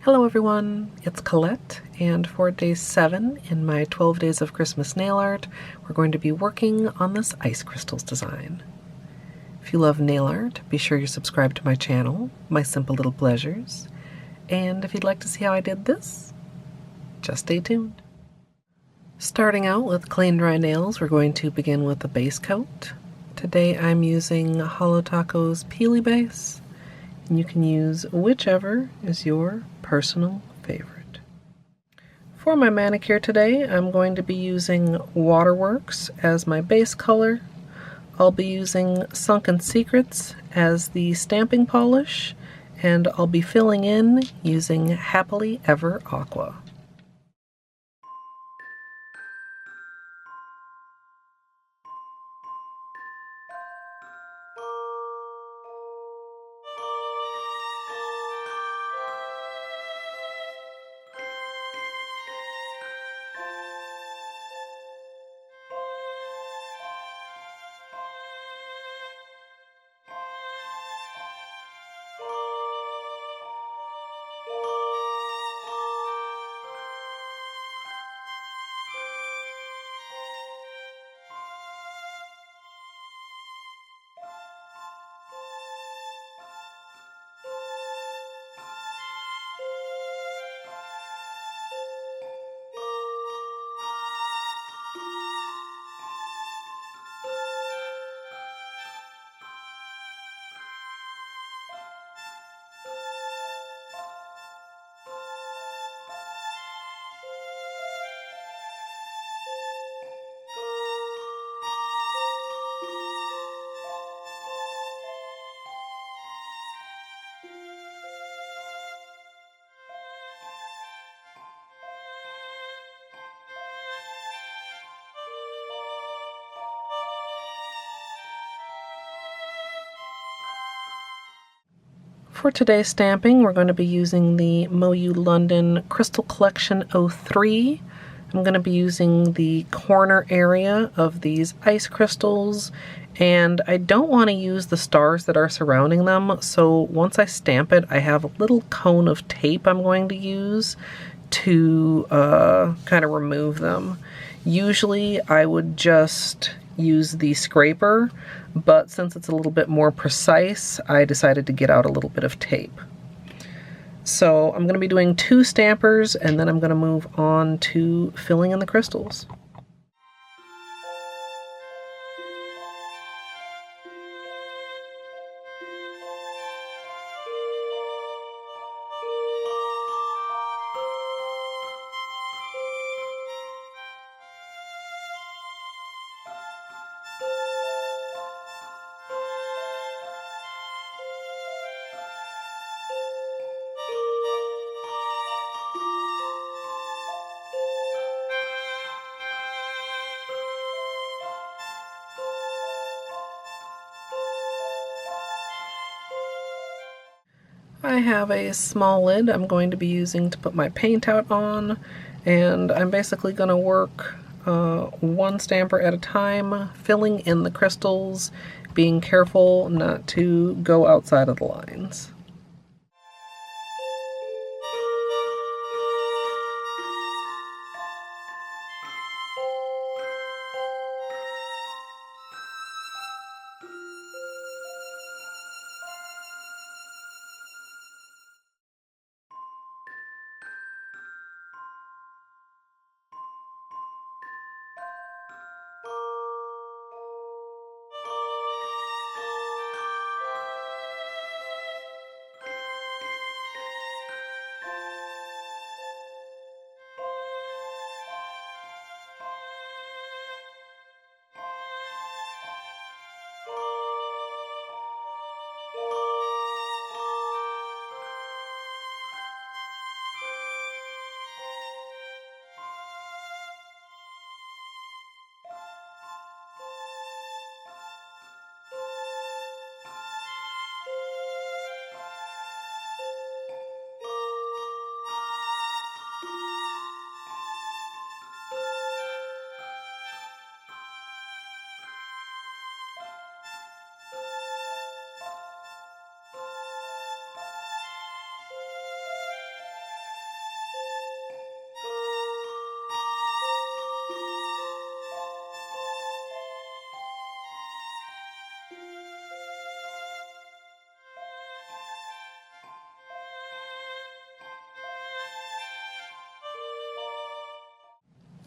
Hello everyone, it's Colette, and for day 7 in my 12 Days of Christmas nail art, we're going to be working on this ice crystals design. If you love nail art, be sure you subscribe to my channel, My Simple Little Pleasures, and if you'd like to see how I did this, just stay tuned. Starting out with clean dry nails, we're going to begin with the base coat. Today I'm using Holo Taco's Peely Base, and you can use whichever is your personal favorite. For my manicure today, I'm going to be using Waterworks as my base color. I'll be using Sunken Secrets as the stamping polish, and I'll be filling in using Happily Ever Aqua. For today's stamping, we're going to be using the MoYou London Crystal Collection 03. I'm going to be using the corner area of these ice crystals, and I don't want to use the stars that are surrounding them, so once I stamp it, I have a little cone of tape I'm going to use to kind of remove them. Usually I would just use the scraper, but since it's a little bit more precise, I decided to get out a little bit of tape. So I'm going to be doing 2 stampers, and then I'm going to move on to filling in the crystals. I have a small lid I'm going to be using to put my paint out on, and I'm basically going to work 1 stamper at a time, filling in the crystals, being careful not to go outside of the lines.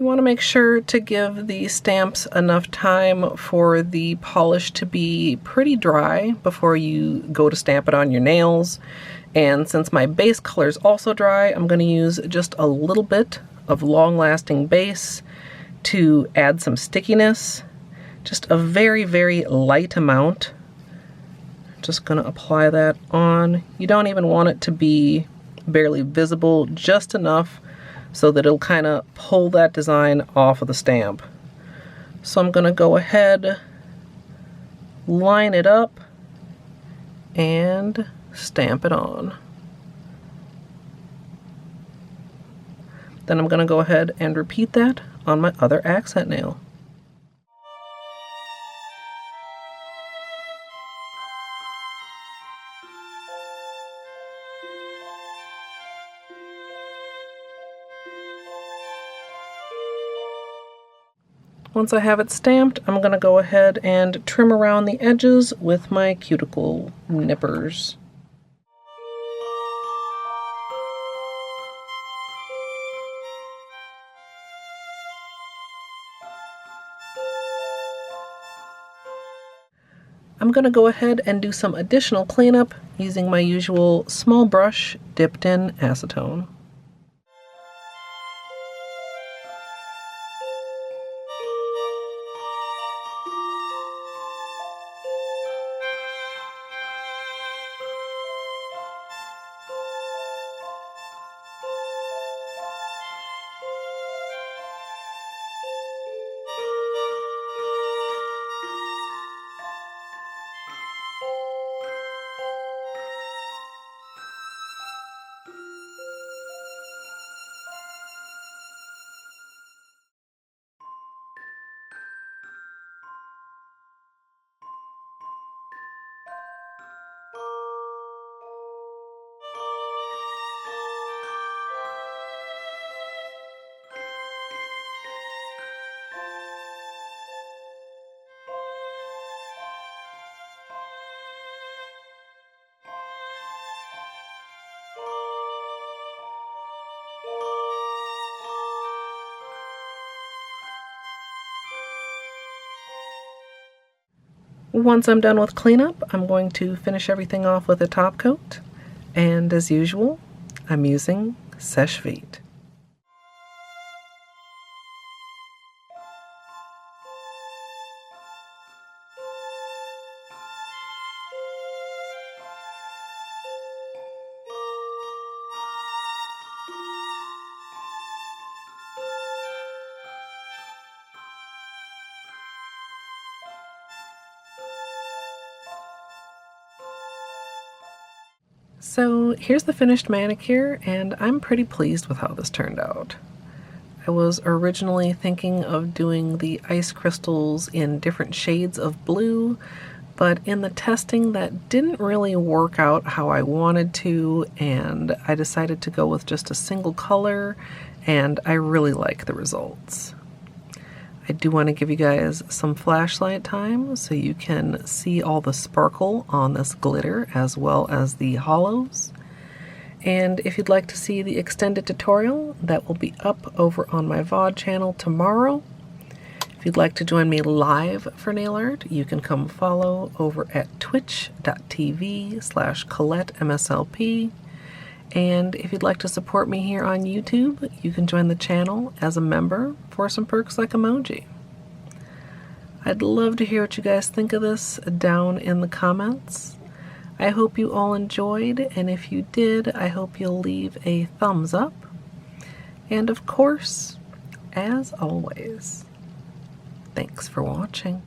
You want to make sure to give the stamps enough time for the polish to be pretty dry before you go to stamp it on your nails. And since my base color is also dry, I'm going to use just a little bit of long-lasting base to add some stickiness. Just a very, very light amount. Just going to apply that on. You don't even want it to be barely visible, just enough so that it'll kind of pull that design off of the stamp. So I'm going to go ahead, line it up, and stamp it on. Then I'm going to go ahead and repeat that on my other accent nail. Once I have it stamped, I'm going to go ahead and trim around the edges with my cuticle nippers. I'm going to go ahead and do some additional cleanup using my usual small brush dipped in acetone. Once I'm done with cleanup, I'm going to finish everything off with a top coat. And as usual, I'm using Seche Vite. So here's the finished manicure, and I'm pretty pleased with how this turned out. I was originally thinking of doing the ice crystals in different shades of blue, but in the testing that didn't really work out how I wanted to, and I decided to go with just a single color, and I really like the results. I do want to give you guys some flashlight time so you can see all the sparkle on this glitter as well as the hollows. And if you'd like to see the extended tutorial, that will be up over on my VOD channel tomorrow. If you'd like to join me live for nail art, you can come follow over at twitch.tv/Colette MSLP. And if you'd like to support me here on YouTube, you can join the channel as a member for some perks like emoji. I'd love to hear what you guys think of this down in the comments. I hope you all enjoyed, and if you did, I hope you'll leave a thumbs up. And of course, as always, thanks for watching.